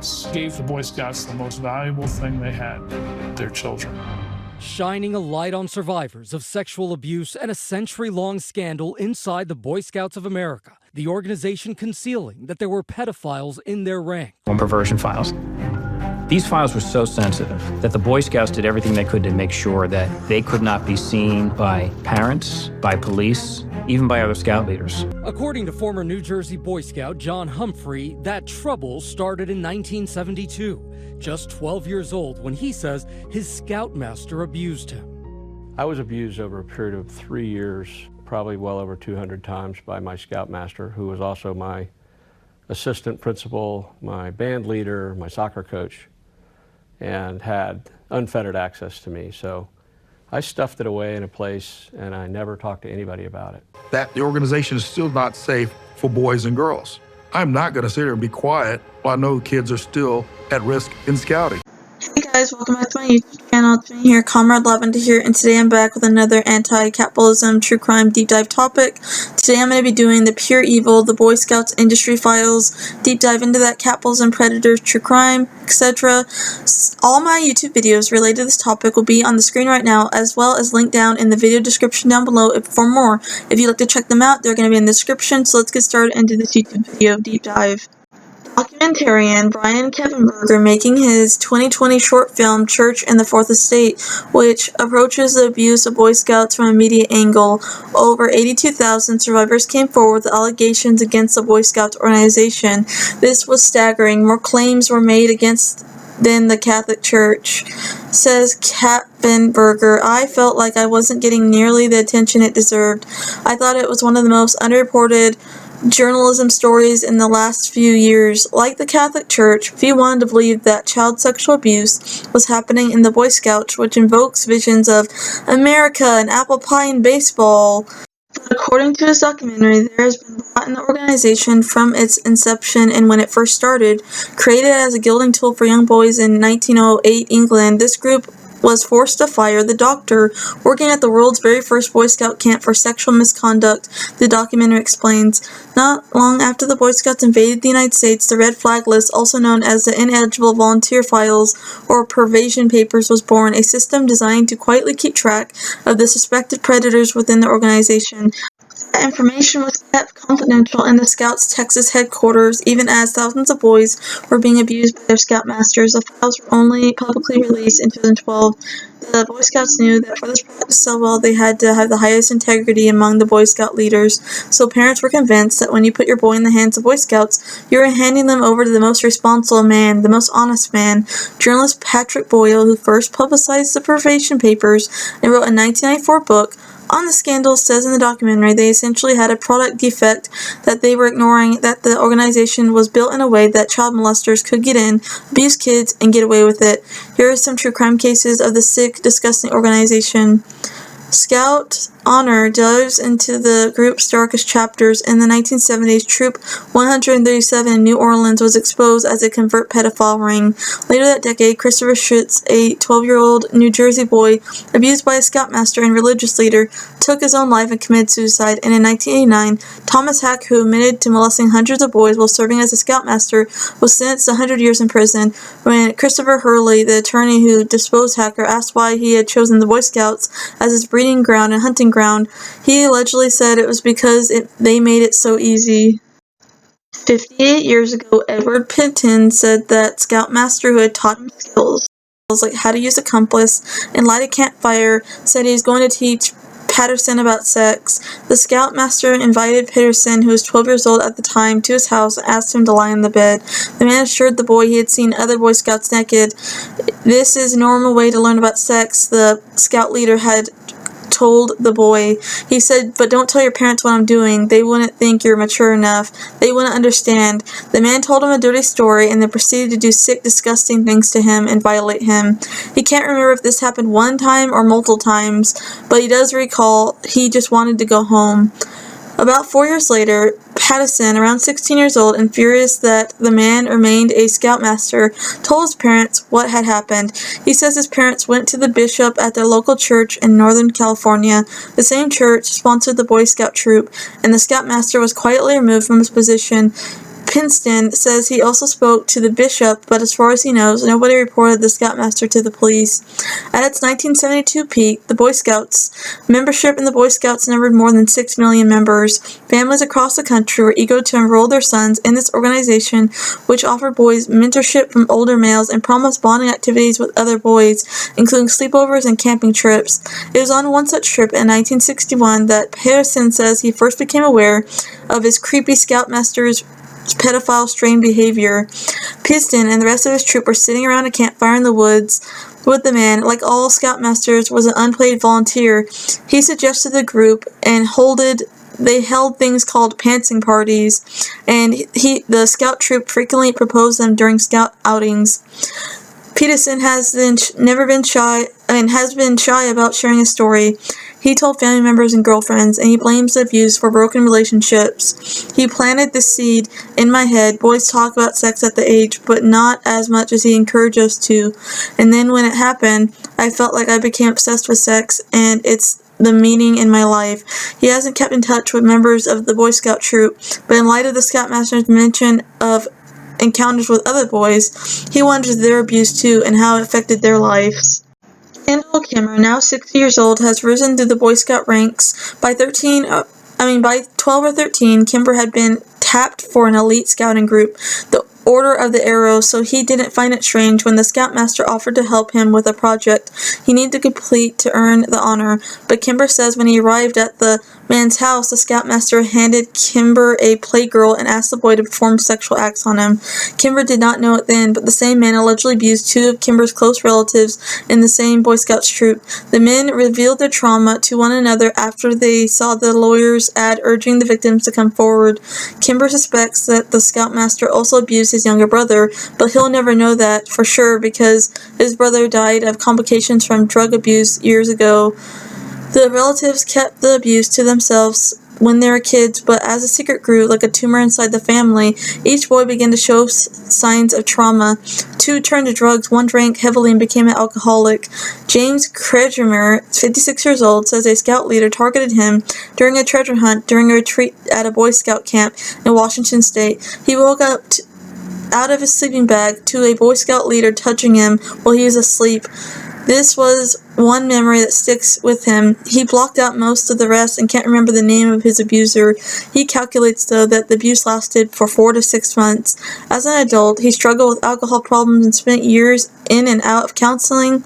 parents gave the Boy Scouts the most valuable thing they had, their children. Shining a light on survivors of sexual abuse and a century-long scandal inside the Boy Scouts of America, the organization concealing that there were pedophiles in their ranks. Perversion files. These files were so sensitive that the Boy Scouts did everything they could to make sure that they could not be seen by parents, by police, even by other Scout leaders. According to former New Jersey Boy Scout John Humphrey, that trouble started in 1972, just 12 years old, when he says his Scoutmaster abused him. I was abused over a period of 3 years, probably well over 200 times by my Scoutmaster, who was also my assistant principal, my band leader, my soccer coach, and had unfettered access to me. So I stuffed it away in a place and I never talked to anybody about it. That the organization is still not safe for boys and girls. I'm not gonna sit here and be quiet while I know kids are still at risk in scouting. Hey guys, welcome back to my YouTube channel. It's me here, Comrade Lavender here, and today I'm back with another anti-capitalism true crime deep dive topic. Today I'm going to be doing the pure evil, the Boy Scouts industry files, deep dive into that capitalism, predators, true crime, etc. All my YouTube videos related to this topic will be on the screen right now, as well as linked down in the video description down below for more. If you'd like to check them out, they're going to be in the description, so let's get started into this YouTube video deep dive. Documentarian Brian Capitalism making his 2020 short film Church and the Fourth Estate, which approaches the abuse of Boy Scouts from a media angle. Over 82,000 survivors came forward with allegations against the Boy Scouts organization. This was staggering. More claims were made against than the Catholic Church. Says Capitalism, I felt like I wasn't getting nearly the attention it deserved. I thought it was one of the most underreported journalism stories in the last few years. Like the Catholic Church, few wanted to believe that child sexual abuse was happening in the Boy Scouts, which invokes visions of America and apple pie and baseball. But according to his documentary, there has been thought in the organization from its inception and when it first started. Created as a gilding tool for young boys in 1908 England, this group was forced to fire the doctor working at the world's very first Boy Scout camp for sexual misconduct, the documentary explains. Not long after the Boy Scouts invaded the United States, the Red Flag List, also known as the Ineligible Volunteer Files or Pervasion Papers, was born, a system designed to quietly keep track of the suspected predators within the organization. That information was kept confidential in the Scouts' Texas headquarters, even as thousands of boys were being abused by their Scoutmasters. The files were only publicly released in 2012. The Boy Scouts knew that for this product to sell well, they had to have the highest integrity among the Boy Scout leaders. So parents were convinced that when you put your boy in the hands of Boy Scouts, you were handing them over to the most responsible man, the most honest man. Journalist Patrick Boyle, who first publicized the Pervasion Papers and wrote a 1994 book on the scandal, says in the documentary they essentially had a product defect, that they were ignoring that the organization was built in a way that child molesters could get in, abuse kids, and get away with it. Here are some true crime cases of the sick, disgusting organization. Scout Honor delves into the group's darkest chapters. In the 1970s, Troop 137 in New Orleans was exposed as a convert pedophile ring. Later that decade, Christopher Schutz, a 12-year-old New Jersey boy abused by a Scoutmaster and religious leader, took his own life and committed suicide. And in 1989, Thomas Hack, who admitted to molesting hundreds of boys while serving as a Scoutmaster, was sentenced to 100 years in prison. When Christopher Hurley, the attorney who deposed Hacker, asked why he had chosen the Boy Scouts as his breeding ground and hunting ground, he allegedly said it was because they made it so easy. 58 years ago, Edward Pinton said that Scoutmaster who had taught him skills like how to use a compass and light a campfire said he was going to teach Patterson about sex. The Scoutmaster invited Patterson, who was 12 years old at the time, to his house and asked him to lie in the bed. The man assured the boy he had seen other Boy Scouts naked. This is a normal way to learn about sex, the Scout leader had told the boy. He said, but don't tell your parents what I'm doing. They wouldn't think you're mature enough. They wouldn't understand. The man told him a dirty story and then proceeded to do sick, disgusting things to him and violate him. He can't remember if this happened one time or multiple times, but he does recall he just wanted to go home. About 4 years later, Patterson, around 16 years old and furious that the man remained a Scoutmaster, told his parents what had happened. He says his parents went to the bishop at their local church in Northern California. The same church sponsored the Boy Scout troop, and the Scoutmaster was quietly removed from his position. Pinston says he also spoke to the bishop, but as far as he knows, nobody reported the Scoutmaster to the police. At its 1972 peak, the Boy Scouts membership in the Boy Scouts numbered more than 6 million members. Families across the country were eager to enroll their sons in this organization, which offered boys mentorship from older males and promised bonding activities with other boys, including sleepovers and camping trips. It was on one such trip in 1961 that Pearson says he first became aware of his creepy Scoutmaster's pedophile strained behavior. Piston and the rest of his troop were sitting around a campfire in the woods with the man. Like all Scoutmasters, was an unpaid volunteer. He suggested the group and they held things called pantsing parties, and the scout troop frequently proposed them during scout outings. Peterson has been shy about sharing his story. He told family members and girlfriends, and he blames the abuse for broken relationships. He planted the seed in my head. Boys talk about sex at the age, but not as much as he encouraged us to. And then when it happened, I felt like I became obsessed with sex, and it's the meaning in my life. He hasn't kept in touch with members of the Boy Scout troop, but in light of the Scoutmaster's mention of encounters with other boys, he wonders their abuse too and how it affected their lives. Kendall Kimmer, now 60 years old, has risen through the Boy Scout ranks. By 12 or 13, Kimber had been tapped for an elite scouting group, the Order of the Erodes, so he didn't find it strange when the Scoutmaster offered to help him with a project he needed to complete to earn the honor. But Kimber says when he arrived at the man's house, the Scoutmaster handed Kimber a playgirl and asked the boy to perform sexual acts on him. Kimber did not know it then, but the same man allegedly abused two of Kimber's close relatives in the same Boy Scouts troop. The men revealed their trauma to one another after they saw the lawyer's ad urging the victims to come forward. Kimber suspects that the Scoutmaster also abused his younger brother, but he'll never know that for sure because his brother died of complications from drug abuse years ago. The relatives kept the abuse to themselves when they were kids, but as the secret grew like a tumor inside the family, each boy began to show signs of trauma. Two turned to drugs, one drank heavily and became an alcoholic. James Kregemer, 56 years old, says a scout leader targeted him during a treasure hunt during a retreat at a Boy Scout camp in Washington State. He woke up out of his sleeping bag to a Boy Scout leader touching him while he was asleep. This was one memory that sticks with him. He blocked out most of the rest and can't remember the name of his abuser. He calculates, though, that the abuse lasted for 4 to 6 months. As an adult, he struggled with alcohol problems and spent years in and out of counseling,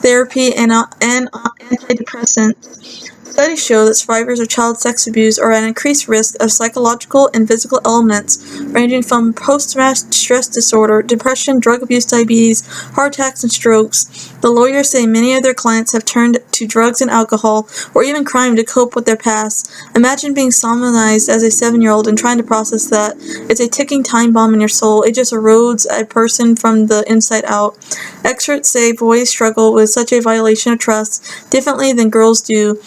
therapy, and antidepressants. Studies show that survivors of child sex abuse are at increased risk of psychological and physical ailments, ranging from post-traumatic stress disorder, depression, drug abuse, diabetes, heart attacks, and strokes. The lawyers say many of their clients have turned to drugs and alcohol, or even crime, to cope with their past. Imagine being solemnized as a 7-year-old and trying to process that. It's a ticking time bomb in your soul. It just erodes a person from the inside out. Experts say boys struggle with such a violation of trust differently than girls do.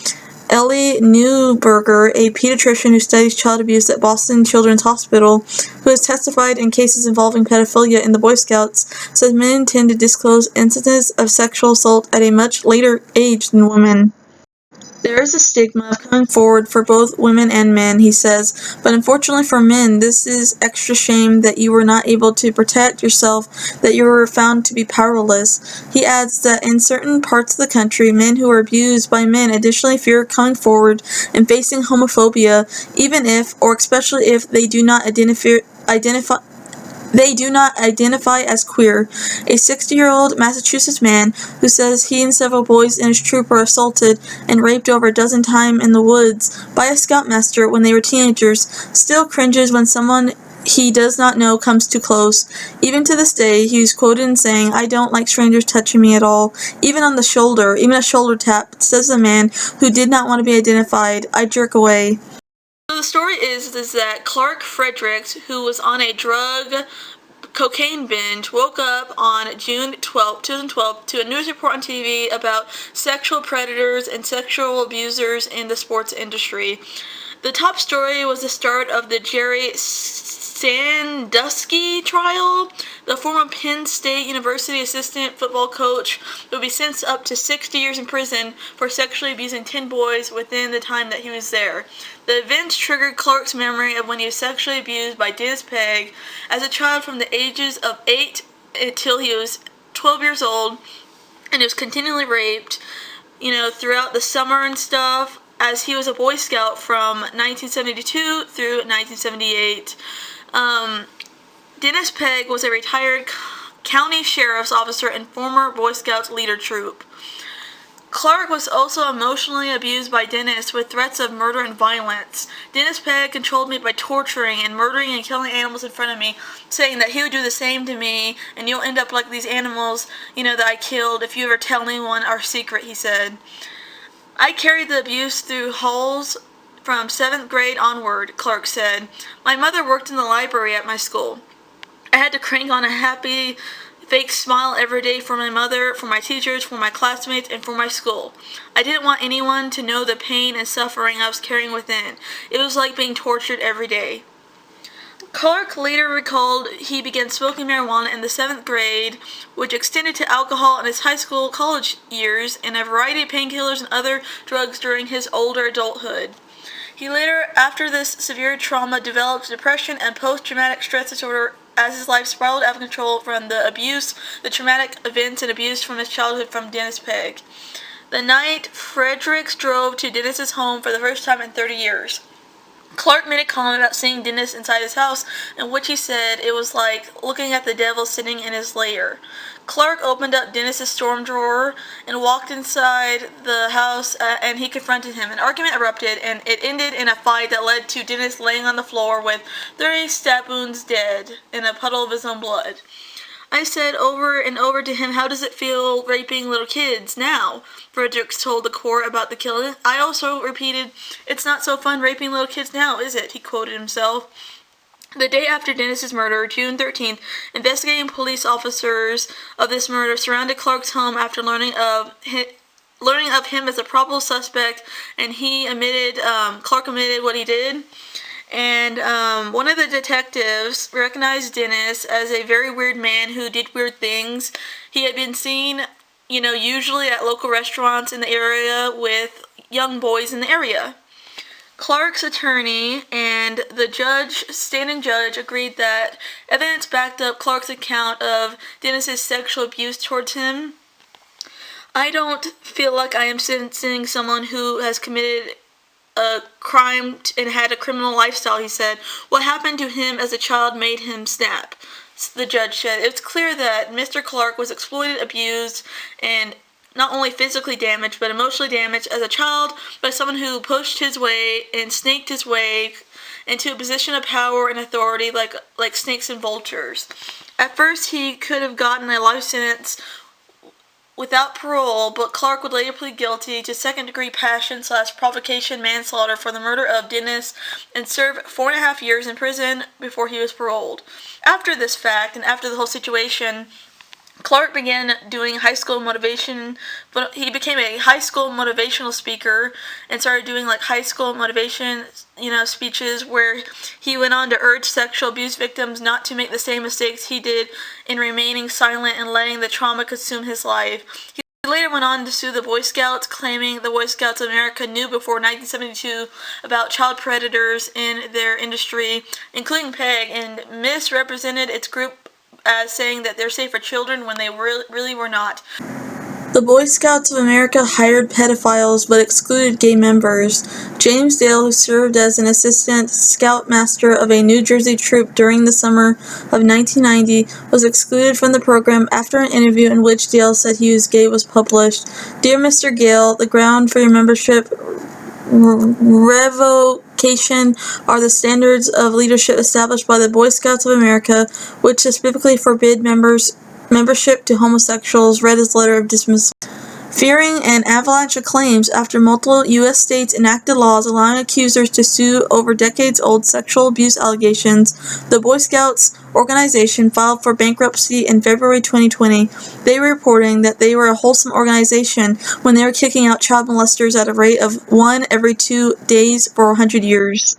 Eli Newberger, a pediatrician who studies child abuse at Boston Children's Hospital, who has testified in cases involving pedophilia in the Boy Scouts, says men tend to disclose incidents of sexual assault at a much later age than women. There is a stigma of coming forward for both women and men, he says, but unfortunately for men, this is extra shame that you were not able to protect yourself, that you were found to be powerless. He adds that in certain parts of the country, men who are abused by men additionally fear coming forward and facing homophobia, even if, or especially if, they do not identify as queer. A 60-year-old Massachusetts man who says he and several boys in his troop were assaulted and raped over a dozen times in the woods by a scoutmaster when they were teenagers still cringes when someone he does not know comes too close. Even to this day, he was quoted in saying, "I don't like strangers touching me at all, even on the shoulder, even a shoulder tap," says the man who did not want to be identified. "I jerk away." So the story is that Clark Fredericks, who was on a cocaine binge, woke up on June 12, 2012 to a news report on TV about sexual predators and sexual abusers in the sports industry. The top story was the start of the Jerry Sandusky trial, the former Penn State University assistant football coach would be sentenced up to 60 years in prison for sexually abusing 10 boys within the time that he was there. The events triggered Clark's memory of when he was sexually abused by Dennis Pegg as a child from the ages of 8 until he was 12 years old, and he was continually raped, throughout the summer and stuff, as he was a Boy Scout from 1972 through 1978. Dennis Pegg was a retired county sheriff's officer and former Boy Scouts leader troop. Clark was also emotionally abused by Dennis with threats of murder and violence. Dennis Pegg controlled me by torturing and murdering and killing animals in front of me, saying that he would do the same to me, and you'll end up like these animals, that I killed if you ever tell anyone our secret, he said. I carried the abuse through halls from 7th grade onward, Clark said. My mother worked in the library at my school. I had to crank on a happy, fake smile every day for my mother, for my teachers, for my classmates, and for my school. I didn't want anyone to know the pain and suffering I was carrying within. It was like being tortured every day. Clark later recalled he began smoking marijuana in the 7th grade, which extended to alcohol in his high school, college years, and a variety of painkillers and other drugs during his older adulthood. He later, after this severe trauma, developed depression and post-traumatic stress disorder as his life spiraled out of control from the abuse, the traumatic events and abuse from his childhood from Dennis Pegg. The night Fredericks drove to Dennis's home for the first time in 30 years. Clark made a comment about seeing Dennis inside his house, in which he said it was like looking at the devil sitting in his lair. Clark opened up Dennis's storm drawer and walked inside the house, and he confronted him. An argument erupted, and it ended in a fight that led to Dennis laying on the floor with 30 stab wounds, dead, in a puddle of his own blood. I said over and over to him, "How does it feel raping little kids now?" Fredericks told the court about the killing. I also repeated, "It's not so fun raping little kids now, is it?" he quoted himself. The day after Dennis's murder, June 13th, investigating police officers of this murder surrounded Clark's home after learning of him as a probable suspect, and Clark admitted what he did. And one of the detectives recognized Dennis as a very weird man who did weird things. He had been seen, usually at local restaurants in the area with young boys in the area. Clark's attorney and the standing judge agreed that evidence backed up Clark's account of Dennis's sexual abuse towards him. I don't feel like I am sentencing someone who has committed a crime and had a criminal lifestyle, he said. What happened to him as a child made him snap, the judge said. It's clear that Mr. Clark was exploited, abused, and not only physically damaged, but emotionally damaged as a child by someone who pushed his way and snaked his way into a position of power and authority like snakes and vultures. At first, he could have gotten a life sentence without parole, but Clark would later plead guilty to second-degree passion/provocation manslaughter for the murder of Dennis and serve 4.5 years in prison before he was paroled. After this fact, and after the whole situation, Clark began doing high school motivation, but he became a high school motivational speaker and started doing high school motivation, speeches where he went on to urge sexual abuse victims not to make the same mistakes he did in remaining silent and letting the trauma consume his life. He later went on to sue the Boy Scouts, claiming the Boy Scouts of America knew before 1972 about child predators in their industry, including Pegg, and misrepresented its group as saying that they're safe for children when they really were not. The Boy Scouts of America hired pedophiles but excluded gay members. James Dale, who served as an assistant scoutmaster of a New Jersey troop during the summer of 1990, was excluded from the program after an interview in which Dale said he was gay was published. Dear Mr. Gale, the ground for your membership revocation are the standards of leadership established by the Boy Scouts of America, which specifically forbid membership to homosexuals, read his letter of dismissal. Fearing an avalanche of claims after multiple U.S. states enacted laws allowing accusers to sue over decades-old sexual abuse allegations, the Boy Scouts organization filed for bankruptcy in February 2020. They were reporting that they were a wholesome organization when they were kicking out child molesters at a rate of 1 every 2 days for 100 years.